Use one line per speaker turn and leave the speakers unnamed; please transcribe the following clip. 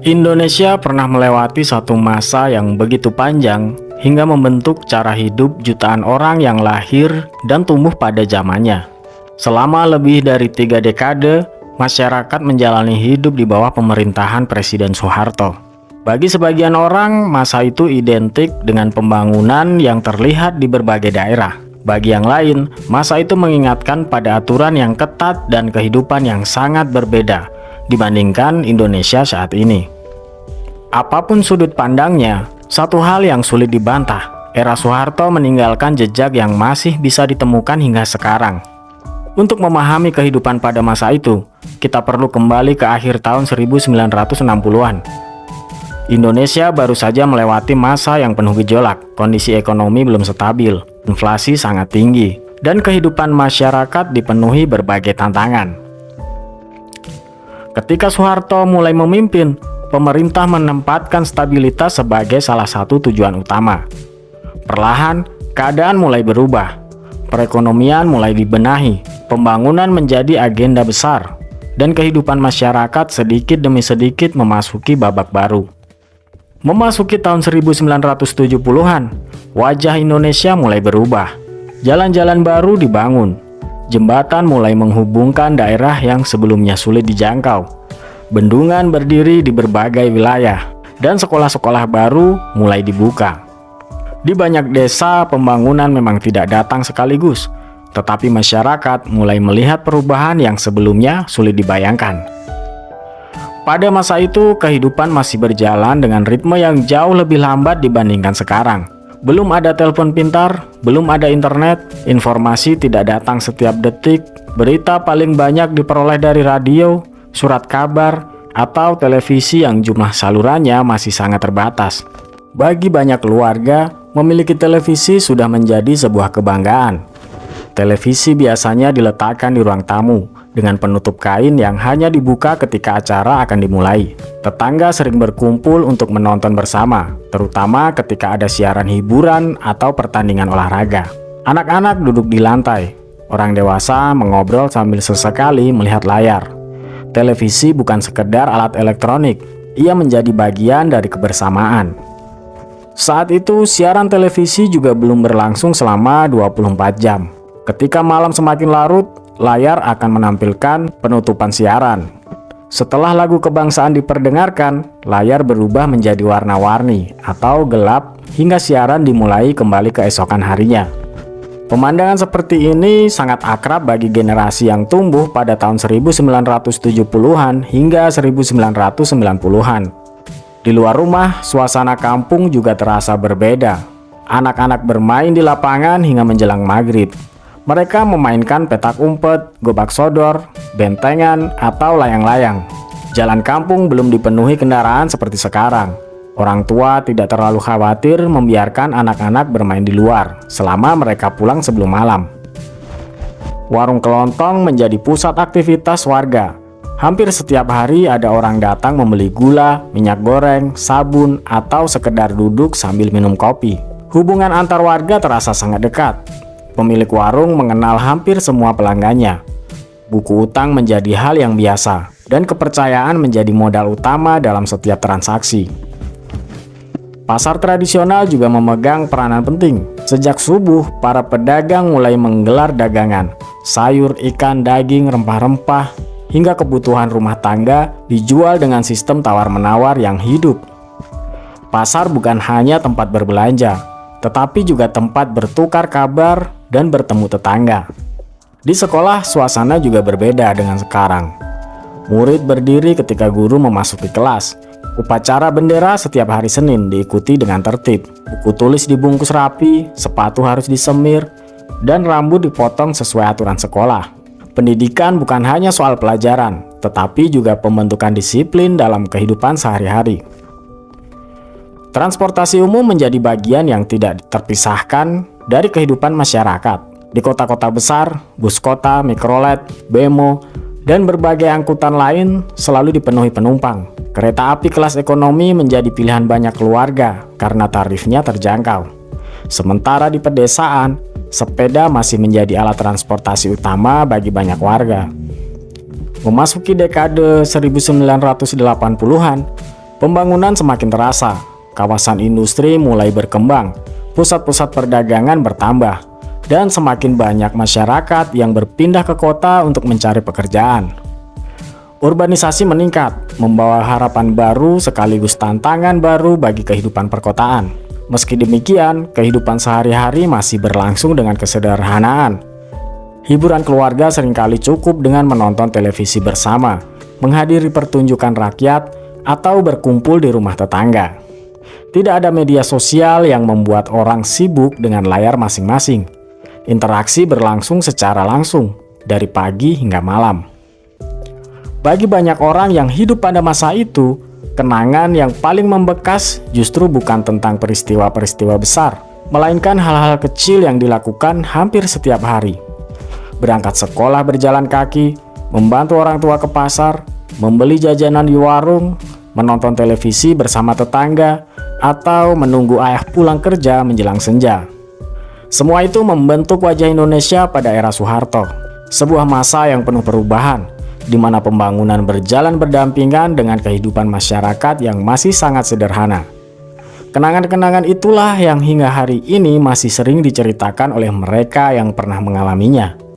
Indonesia pernah melewati satu masa yang begitu panjang hingga membentuk cara hidup jutaan orang yang lahir dan tumbuh pada zamannya. Selama lebih dari 3 dekade, masyarakat menjalani hidup di bawah pemerintahan Presiden Soeharto. Bagi sebagian orang, masa itu identik dengan pembangunan yang terlihat di berbagai daerah. Bagi yang lain, masa itu mengingatkan pada aturan yang ketat dan kehidupan yang sangat berbeda dibandingkan Indonesia saat ini. Apapun sudut pandangnya, satu hal yang sulit dibantah, era Soeharto meninggalkan jejak yang masih bisa ditemukan hingga sekarang. Untuk memahami kehidupan pada masa itu, kita perlu kembali ke akhir tahun 1960-an. Indonesia baru saja melewati masa yang penuh gejolak, kondisi ekonomi belum stabil, inflasi sangat tinggi, dan kehidupan masyarakat dipenuhi berbagai tantangan. Ketika Soeharto mulai memimpin, pemerintah menempatkan stabilitas sebagai salah satu tujuan utama. Perlahan, keadaan mulai berubah. Perekonomian mulai dibenahi, pembangunan menjadi agenda besar, dan kehidupan masyarakat sedikit demi sedikit memasuki babak baru. Memasuki tahun 1970-an, wajah Indonesia mulai berubah. Jalan-jalan baru dibangun. Jembatan mulai menghubungkan daerah yang sebelumnya sulit dijangkau. Bendungan berdiri di berbagai wilayah, dan sekolah-sekolah baru mulai dibuka. Di banyak desa, pembangunan memang tidak datang sekaligus, tetapi masyarakat mulai melihat perubahan yang sebelumnya sulit dibayangkan. Pada masa itu, kehidupan masih berjalan dengan ritme yang jauh lebih lambat dibandingkan sekarang. Belum ada telepon pintar, belum ada internet, informasi tidak datang setiap detik, berita paling banyak diperoleh dari radio, surat kabar, atau televisi yang jumlah salurannya masih sangat terbatas. Bagi banyak keluarga, memiliki televisi sudah menjadi sebuah kebanggaan. Televisi biasanya diletakkan di ruang tamu, dengan penutup kain yang hanya dibuka ketika acara akan dimulai. Tetangga sering berkumpul untuk menonton bersama, terutama ketika ada siaran hiburan atau pertandingan olahraga. Anak-anak duduk di lantai, orang dewasa mengobrol sambil sesekali melihat layar. Televisi bukan sekedar alat elektronik, ia menjadi bagian dari kebersamaan. Saat itu, siaran televisi juga belum berlangsung selama 24 jam. Ketika malam semakin larut, layar akan menampilkan penutupan siaran. Setelah lagu kebangsaan diperdengarkan, layar berubah menjadi warna-warni atau gelap hingga siaran dimulai kembali keesokan harinya. Pemandangan seperti ini sangat akrab bagi generasi yang tumbuh pada tahun 1970-an hingga 1990-an. Di luar rumah, suasana kampung juga terasa berbeda. Anak-anak bermain di lapangan hingga menjelang maghrib. Mereka memainkan petak umpet, gobak sodor, bentengan, atau layang-layang. Jalan kampung belum dipenuhi kendaraan seperti sekarang. Orang tua tidak terlalu khawatir membiarkan anak-anak bermain di luar selama mereka pulang sebelum malam. Warung kelontong menjadi pusat aktivitas warga. Hampir setiap hari ada orang datang membeli gula, minyak goreng, sabun, atau sekedar duduk sambil minum kopi. Hubungan antar warga terasa sangat dekat. Pemilik warung mengenal hampir semua pelanggannya. Buku utang menjadi hal yang biasa, dan kepercayaan menjadi modal utama dalam setiap transaksi. Pasar tradisional juga memegang peranan penting. Sejak subuh, para pedagang mulai menggelar dagangan. Sayur, ikan, daging, rempah-rempah, hingga kebutuhan rumah tangga dijual dengan sistem tawar-menawar yang hidup. Pasar bukan hanya tempat berbelanja, tetapi juga tempat bertukar kabar dan bertemu tetangga. Di sekolah, suasana juga berbeda dengan sekarang. Murid berdiri ketika guru memasuki kelas. Upacara bendera setiap hari Senin diikuti dengan tertib. Buku tulis dibungkus rapi, sepatu harus disemir, dan rambut dipotong sesuai aturan sekolah. Pendidikan bukan hanya soal pelajaran, tetapi juga pembentukan disiplin dalam kehidupan sehari-hari. Transportasi umum menjadi bagian yang tidak terpisahkan dari kehidupan masyarakat. Di kota-kota besar, bus kota, mikrolet, bemo, dan berbagai angkutan lain selalu dipenuhi penumpang. Kereta api kelas ekonomi menjadi pilihan banyak keluarga karena tarifnya terjangkau. Sementara di pedesaan, sepeda masih menjadi alat transportasi utama bagi banyak warga. Memasuki dekade 1980-an, Pembangunan semakin terasa, kawasan industri mulai berkembang, pusat-pusat perdagangan bertambah, dan semakin banyak masyarakat yang berpindah ke kota untuk mencari pekerjaan. Urbanisasi meningkat, membawa harapan baru sekaligus tantangan baru bagi kehidupan perkotaan. Meski demikian, kehidupan sehari-hari masih berlangsung dengan kesederhanaan. Hiburan keluarga seringkali cukup dengan menonton televisi bersama, menghadiri pertunjukan rakyat, atau berkumpul di rumah tetangga. Tidak ada media sosial yang membuat orang sibuk dengan layar masing-masing. Interaksi berlangsung secara langsung, dari pagi hingga malam. Bagi banyak orang yang hidup pada masa itu, kenangan yang paling membekas justru bukan tentang peristiwa-peristiwa besar, melainkan hal-hal kecil yang dilakukan hampir setiap hari. Berangkat sekolah berjalan kaki, membantu orang tua ke pasar, membeli jajanan di warung, menonton televisi bersama tetangga, atau menunggu ayah pulang kerja menjelang senja. Semua itu membentuk wajah Indonesia pada era Soeharto, sebuah masa yang penuh perubahan, di mana pembangunan berjalan berdampingan dengan kehidupan masyarakat yang masih sangat sederhana. Kenangan-kenangan itulah yang hingga hari ini masih sering diceritakan oleh mereka yang pernah mengalaminya.